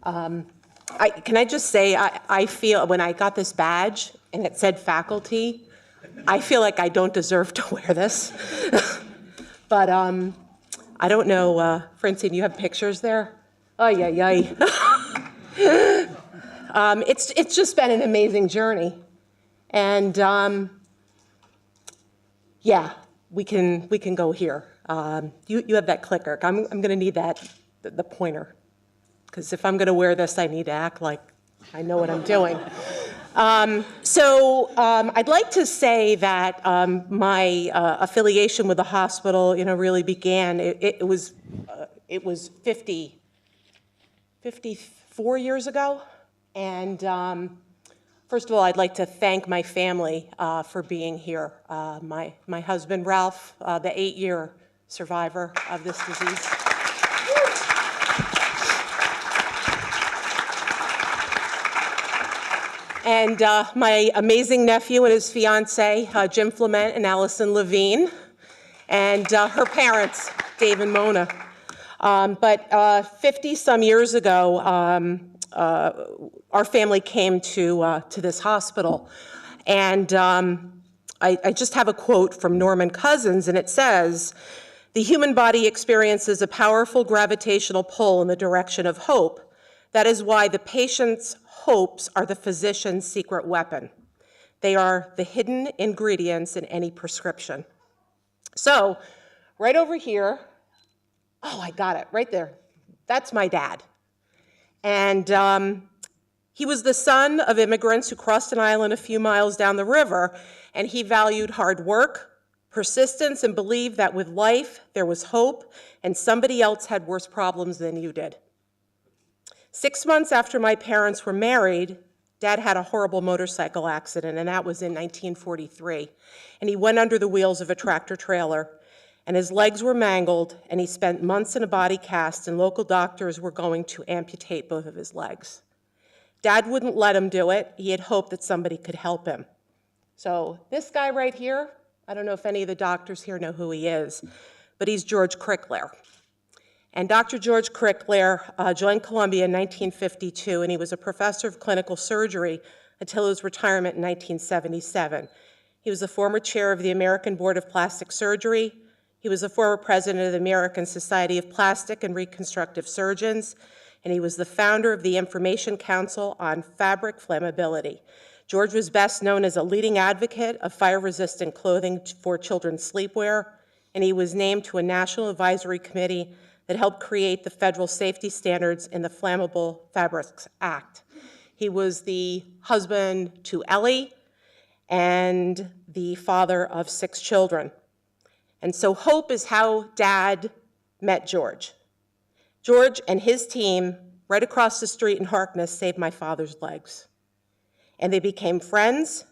Can I just say, I feel when I got this badge and it said faculty, I feel like I don't deserve to wear this. But I don't know, Francine, you have pictures there? Oh, yeah. It's just been an amazing journey. And yeah, we can go here. You have that clicker. I'm going to need the pointer. Because if I'm going to wear this, I need to act like I know what I'm doing. I'd like to say that my affiliation with the hospital, really began. It was 54 years ago, and first of all, I'd like to thank my family for being here. My husband Ralph, the 8-year survivor of this disease. And my amazing nephew and his fiance, Jim Flement and Allison Levine, and her parents, Dave and Mona. But 50-some years ago, our family came to this hospital. And I just have a quote from Norman Cousins, and it says, "The human body experiences a powerful gravitational pull in the direction of hope. That is why the patient's hopes are the physician's secret weapon. They are the hidden ingredients in any prescription." So, right over here, oh, I got it, right there. That's my dad. And he was the son of immigrants who crossed an island a few miles down the river, and he valued hard work, persistence, and believed that with life there was hope, and somebody else had worse problems than you did. 6 months after my parents were married, Dad had a horrible motorcycle accident, and that was in 1943. And he went under the wheels of a tractor trailer, and his legs were mangled, and he spent months in a body cast, and local doctors were going to amputate both of his legs. Dad wouldn't let him do it. He had hoped that somebody could help him. So this guy right here, I don't know if any of the doctors here know who he is, but he's George Crickler. And Dr. George Crickler joined Columbia in 1952, and he was a professor of clinical surgery until his retirement in 1977. He was the former chair of the American Board of Plastic Surgery. He was the former president of the American Society of Plastic and Reconstructive Surgeons, and he was the founder of the Information Council on Fabric Flammability. George was best known as a leading advocate of fire-resistant clothing for children's sleepwear, and he was named to a national advisory committee that helped create the federal safety standards in the Flammable Fabrics Act. He was the husband to Ellie and the father of 6 children. And so hope is how Dad met George. George and his team right across the street in Harkness saved my father's legs. And they became friends,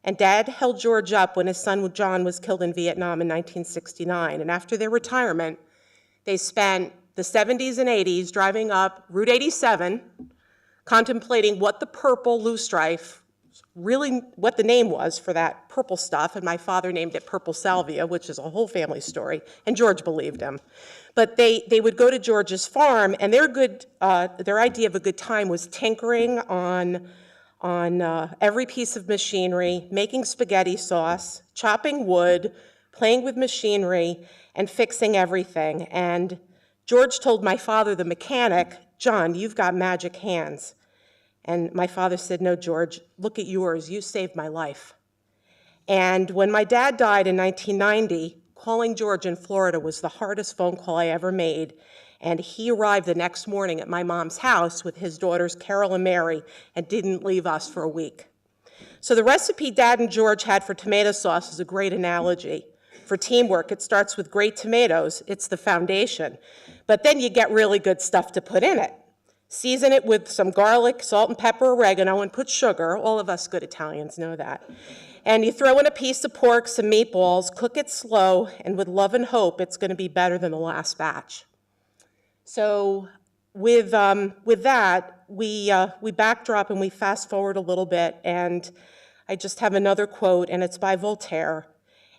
and Dad held George up when his son John was killed in Vietnam in 1969. And after their retirement, they spent the 70s and 80s driving up Route 87, contemplating what the purple loosestrife, really what the name was for that purple stuff, and my father named it purple salvia, which is a whole family story, and George believed him. But they would go to George's farm, and their idea of a good time was tinkering on every piece of machinery, making spaghetti sauce, chopping wood, playing with machinery, and fixing everything. And George told my father, the mechanic, "John, you've got magic hands." And my father said, "No, George, look at yours. You saved my life." And when my dad died in 1990, calling George in Florida was the hardest phone call I ever made. And he arrived the next morning at my mom's house with his daughters, Carol and Mary, and didn't leave us for a week. So the recipe Dad and George had for tomato sauce is a great analogy. For teamwork, it starts with great tomatoes. It's the foundation. But then you get really good stuff to put in it. Season it with some garlic, salt and pepper, oregano, and put sugar. All of us good Italians know that. And you throw in a piece of pork, some meatballs, cook it slow, and with love and hope, it's going to be better than the last batch. So with that, we backdrop and we fast forward a little bit, and I just have another quote, and it's by Voltaire.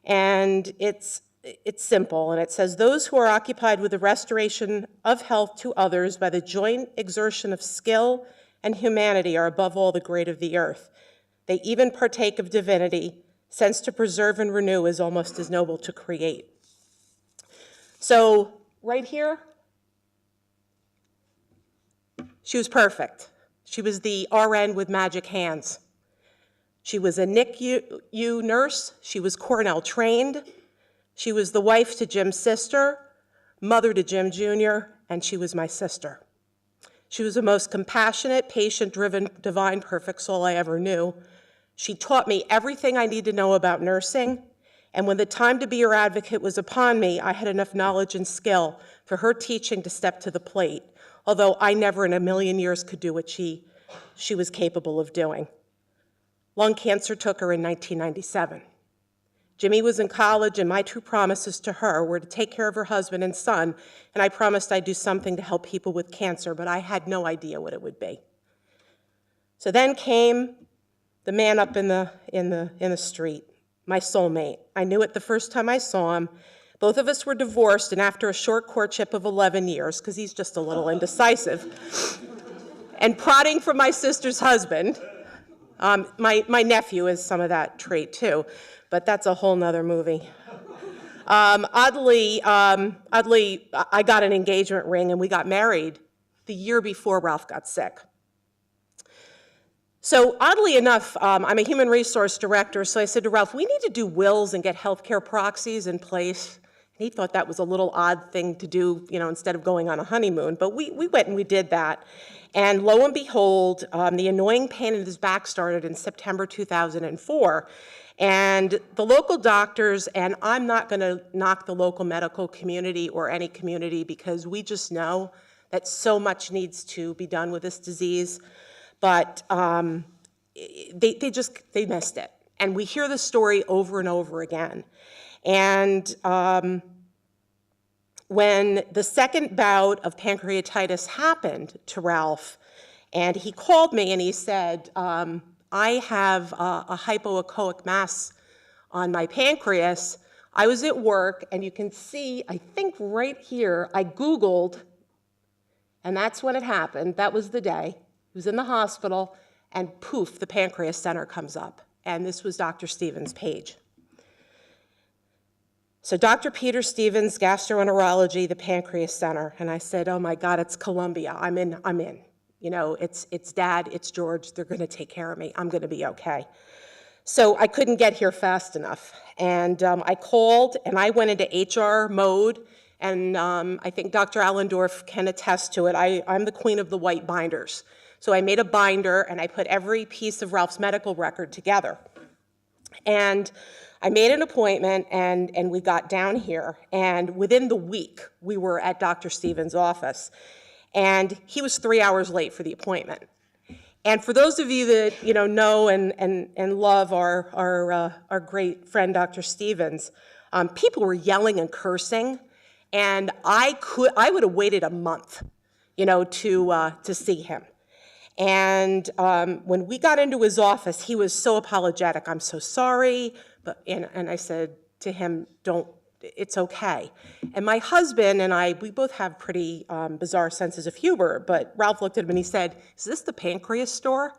And it's it's simple, and it says, those who are occupied with the restoration of health to others by the joint exertion of skill and humanity are above all the great of the earth. They even partake of divinity, since to preserve and renew is almost as noble to create. So right here, she was perfect. She was the RN with magic hands. She was a NICU nurse. She was Cornell trained. She was the wife to Jim's sister, mother to Jim Jr., and she was my sister. She was the most compassionate, patient-driven, divine, perfect soul I ever knew. She taught me everything I need to know about nursing, and when the time to be her advocate was upon me, I had enough knowledge and skill for her teaching to step to the plate, although I never in a million years could do what she was capable of doing. Lung cancer took her in 1997. Jimmy was in college, and my two promises to her were to take care of her husband and son, and I promised I'd do something to help people with cancer, but I had no idea what it would be. So then came the man up in the street, my soulmate. I knew it the first time I saw him. Both of us were divorced, and after a short courtship of 11 years, because he's just a little indecisive, and prodding from my sister's husband, my nephew is some of that trait too, but that's a whole nother movie. Oddly, I got an engagement ring and we got married the year before Ralph got sick. So oddly enough, I'm a human resource director, so I said to Ralph, we need to do wills and get healthcare proxies in place. And he thought that was a little odd thing to do, instead of going on a honeymoon, but we went and we did that. And lo and behold, the annoying pain in his back started in September 2004. And the local doctors, and I'm not going to knock the local medical community or any community because we just know that so much needs to be done with this disease, but they missed it. And we hear the story over and over again. And when the second bout of pancreatitis happened to Ralph, and he called me and he said, I have a hypoechoic mass on my pancreas. I was at work, and you can see, I think right here, I Googled, and that's when it happened. That was the day. He was in the hospital, and poof, the pancreas center comes up. And this was Dr. Stevens' page. So Dr. Peter Stevens, gastroenterology, the pancreas center. And I said, oh my God, it's Columbia. I'm in. It's Dad, it's George. They're going to take care of me. I'm going to be okay. So I couldn't get here fast enough. And I called, and I went into HR mode. And I think Dr. Allendorf can attest to it. I'm the queen of the white binders. So I made a binder, and I put every piece of Ralph's medical record together. And I made an appointment, and we got down here. And within the week, we were at Dr. Stevens' office. And he was 3 hours late for the appointment. And for those of you that know and love our great friend Dr. Stevens, people were yelling and cursing, and I would have waited a month, to see him. And when we got into his office, he was so apologetic. I'm so sorry, and I said to him, it's okay. And my husband and I, we both have pretty bizarre senses of humor, but Ralph looked at him and he said, is this the pancreas store?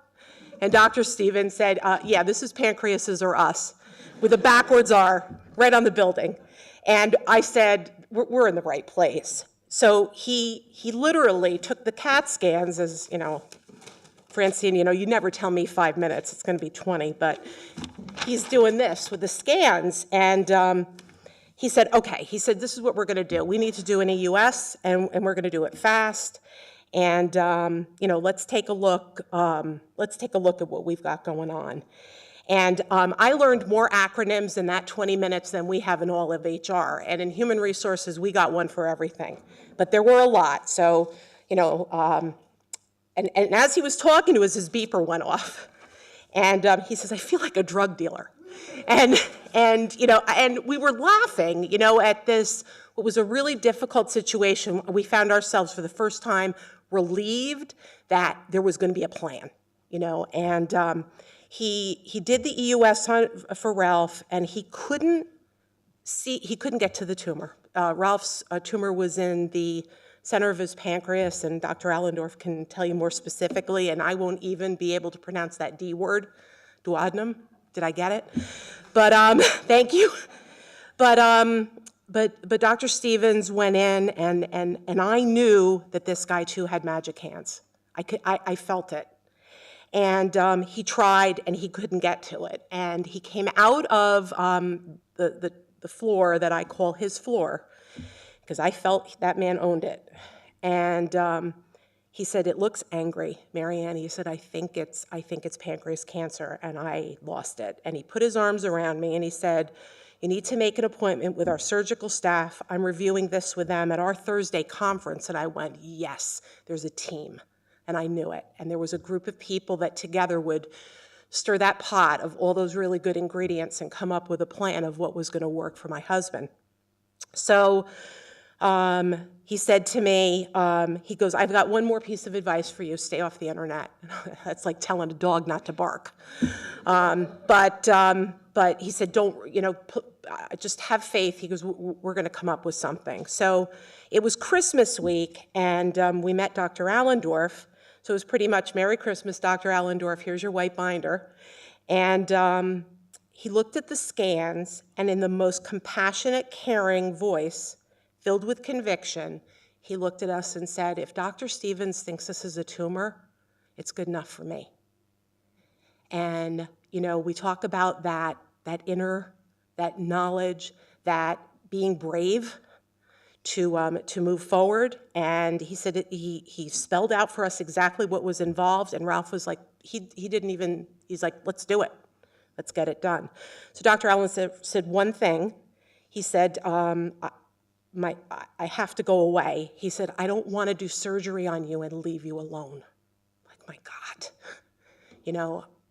And Dr. Stevens said, yeah, this is Pancreases or Us, with a backwards R right on the building. And I said, we're in the right place. So he literally took the CAT scans, as, Francine, you never tell me 5 minutes, it's gonna be 20, but he's doing this with the scans, and he said, okay, this is what we're gonna do. We need to do an EUS, and we're gonna do it fast, and let's take a look at what we've got going on. And I learned more acronyms in that 20 minutes than we have in all of HR, and in human resources, we got one for everything. But there were a lot, so, and as he was talking to us, his beeper went off. And he says, I feel like a drug dealer. And we were laughing, at this, what was a really difficult situation. We found ourselves for the first time relieved that there was going to be a plan, and he did the EUS for Ralph, and he couldn't he couldn't get to the tumor. Ralph's tumor was in the center of his pancreas, and Dr. Allendorf can tell you more specifically, and I won't even be able to pronounce that D word, duodenum. Did I get it? But thank you. But Dr. Stevens went in, and I knew that this guy too had magic hands. I felt it. And he tried, and he couldn't get to it. And he came out of the floor that I call his floor, because I felt that man owned it. And he said, "It looks angry, Mariann." He said, I think it's pancreas cancer, and I lost it. And he put his arms around me, and he said, "You need to make an appointment with our surgical staff. I'm reviewing this with them at our Thursday conference." And I went, yes, there's a team. And I knew it. And there was a group of people that together would stir that pot of all those really good ingredients and come up with a plan of what was going to work for my husband. So he said to me, he goes, "I've got one more piece of advice for you. Stay off the internet." That's like telling a dog not to bark. But he said, "Don't, just have faith." He goes, "We're going to come up with something." So it was Christmas week, and we met Dr. Allendorf. So it was pretty much, "Merry Christmas, Dr. Allendorf. Here's your white binder." And he looked at the scans, and in the most compassionate, caring voice, filled with conviction, he looked at us and said, "If Dr. Stevens thinks this is a tumor, it's good enough for me." And, we talk about that inner, that knowledge, that being brave to move forward. And he said he spelled out for us exactly what was involved, and Ralph was like, he's like, "Let's do it. Let's get it done." So Dr. Allen said one thing. He said, I have to go away. He said, "I don't want to do surgery on you and leave you alone." Like, my God,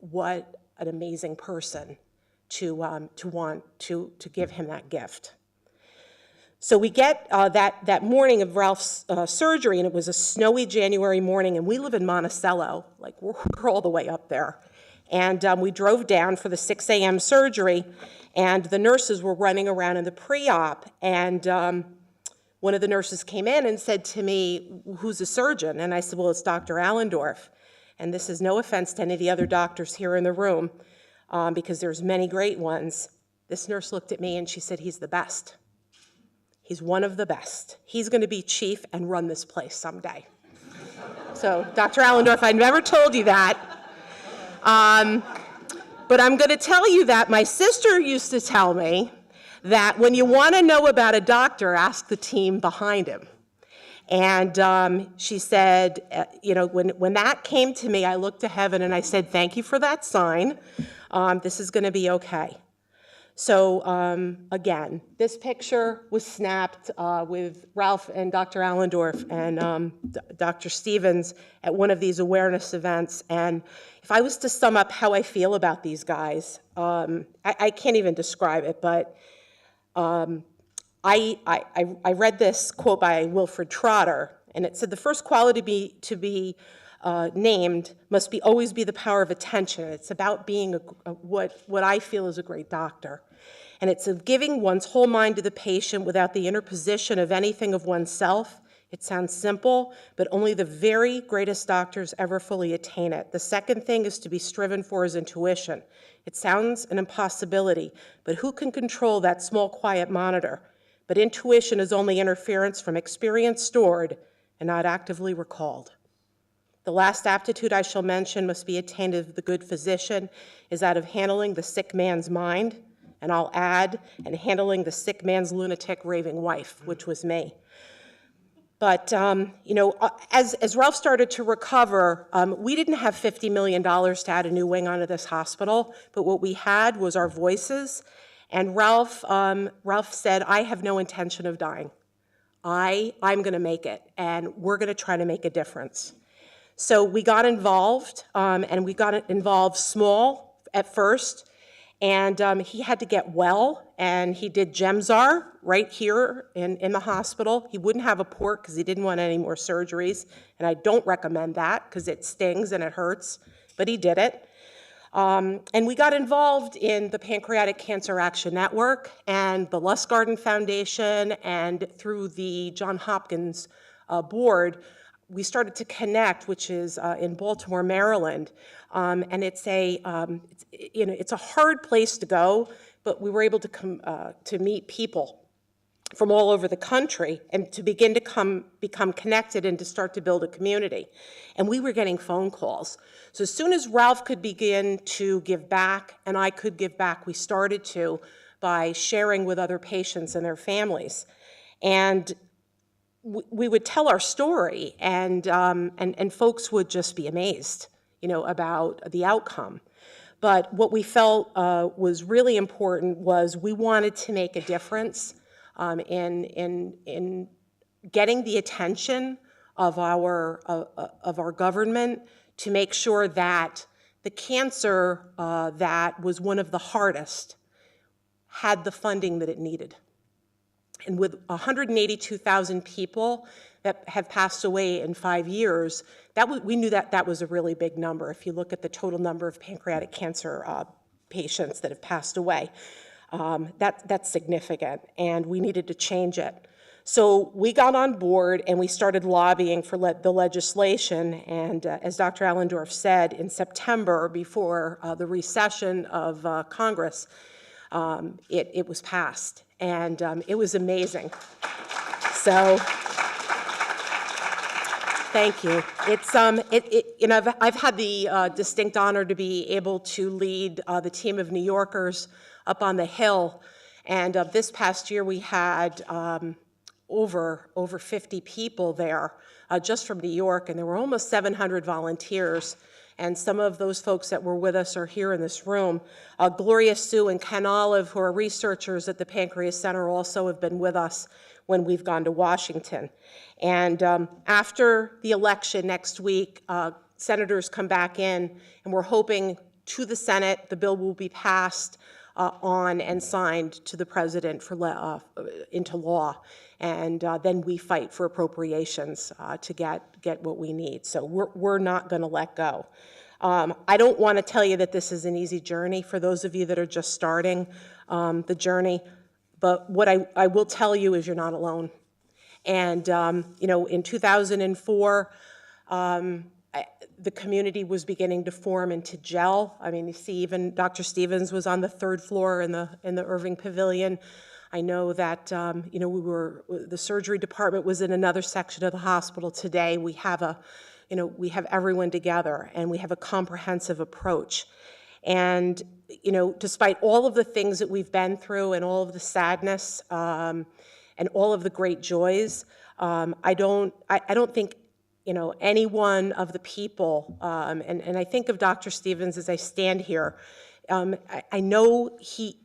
what an amazing person to want to give him that gift. So we get that morning of Ralph's surgery, and it was a snowy January morning, and we live in Monticello, like we're all the way up there. And we drove down for the 6 a.m. surgery, and the nurses were running around in the pre-op, and one of the nurses came in and said to me, "Who's a surgeon?" And I said, "Well, it's Dr. Allendorf." And this is no offense to any of the other doctors here in the room, because there's many great ones. This nurse looked at me and she said, "He's the best. He's one of the best. He's going to be chief and run this place someday." So, Dr. Allendorf, I never told you that. But I'm going to tell you that my sister used to tell me that when you want to know about a doctor, ask the team behind him. And she said, when that came to me, I looked to heaven and I said, "Thank you for that sign. This is going to be okay." So again, this picture was snapped with Ralph and Dr. Allendorf and Dr. Stevens at one of these awareness events. And if I was to sum up how I feel about these guys, I can't even describe it, but I read this quote by Wilfred Trotter, and it said, "The first quality to be named must always be the power of attention." It's about being what I feel is a great doctor. And it's of giving one's whole mind to the patient without the interposition of anything of oneself. It sounds simple, but only the very greatest doctors ever fully attain it. The second thing is to be striven for is intuition. It sounds an impossibility, but who can control that small, quiet monitor? But intuition is only interference from experience stored and not actively recalled. The last aptitude I shall mention must be attained of the good physician is that of handling the sick man's mind, and I'll add, and handling the sick man's lunatic raving wife, which was me. But, as Ralph started to recover, we didn't have $50 million to add a new wing onto this hospital, but what we had was our voices. And Ralph said, "I have no intention of dying. I'm going to make it, and we're going to try to make a difference." So we got involved, and we got involved small at first, and he had to get well, and he did Gemzar right here in the hospital. He wouldn't have a port because he didn't want any more surgeries, and I don't recommend that because it stings and it hurts, but he did it. And we got involved in the Pancreatic Cancer Action Network and the Lustgarten Foundation, and through the Johns Hopkins board, we started to connect, which is in Baltimore, Maryland. And it's a hard place to go, but we were able to meet people from all over the country and to begin to become connected and to start to build a community. And we were getting phone calls. So as soon as Ralph could begin to give back and I could give back, we started to by sharing with other patients and their families. And we would tell our story, and folks would just be amazed, about the outcome. But what we felt was really important was we wanted to make a difference in getting the attention of our government to make sure that the cancer that was one of the hardest had the funding that it needed. And with 182,000 people that have passed away in 5 years, we knew that was a really big number. If you look at the total number of pancreatic cancer patients that have passed away, that's significant, and we needed to change it. So we got on board and we started lobbying for the legislation, and as Dr. Allendorf said, in September, before the recession of Congress, it was passed, and it was amazing. So thank you. It's I've had the distinct honor to be able to lead the team of New Yorkers up on the Hill, and this past year we had over 50 people there just from New York, and there were almost 700 volunteers. And some of those folks that were with us are here in this room. Gloria Sue and Ken Olive, who are researchers at the Pancreas Center, also have been with us when we've gone to Washington. And after the election next week, senators come back in, and we're hoping to the Senate the bill will be passed on and signed to the president into law. And then we fight for appropriations to get what we need. So we're not going to let go. I don't want to tell you that this is an easy journey for those of you that are just starting the journey, but what I will tell you is you're not alone. And in 2004, the community was beginning to form and to gel. I mean, you see, even Dr. Stevens was on the 3rd floor in the Irving Pavilion. I know that the surgery department was in another section of the hospital. Today we have we have everyone together, and we have a comprehensive approach. And despite all of the things that we've been through and all of the sadness and all of the great joys, I don't think any one of the people, and I think of Dr. Stevens as I stand here. I know he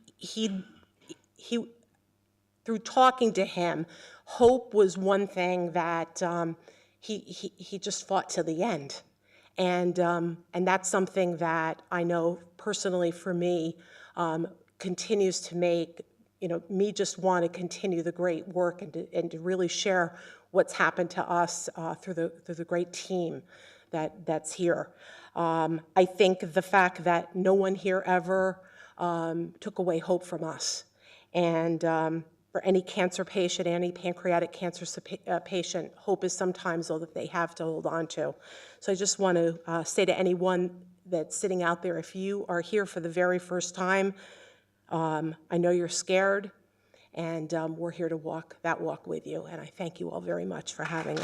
through talking to him, hope was one thing that he just fought to the end, and that's something that I know personally for me continues to make me just want to continue the great work and to really share what's happened to us through the great team that's here. I think the fact that no one here ever took away hope from us, and for any cancer patient, any pancreatic cancer patient, hope is sometimes all that they have to hold on to. So I just want to say to anyone that's sitting out there, if you are here for the very first time, I know you're scared, and we're here to walk that walk with you, and I thank you all very much for having me.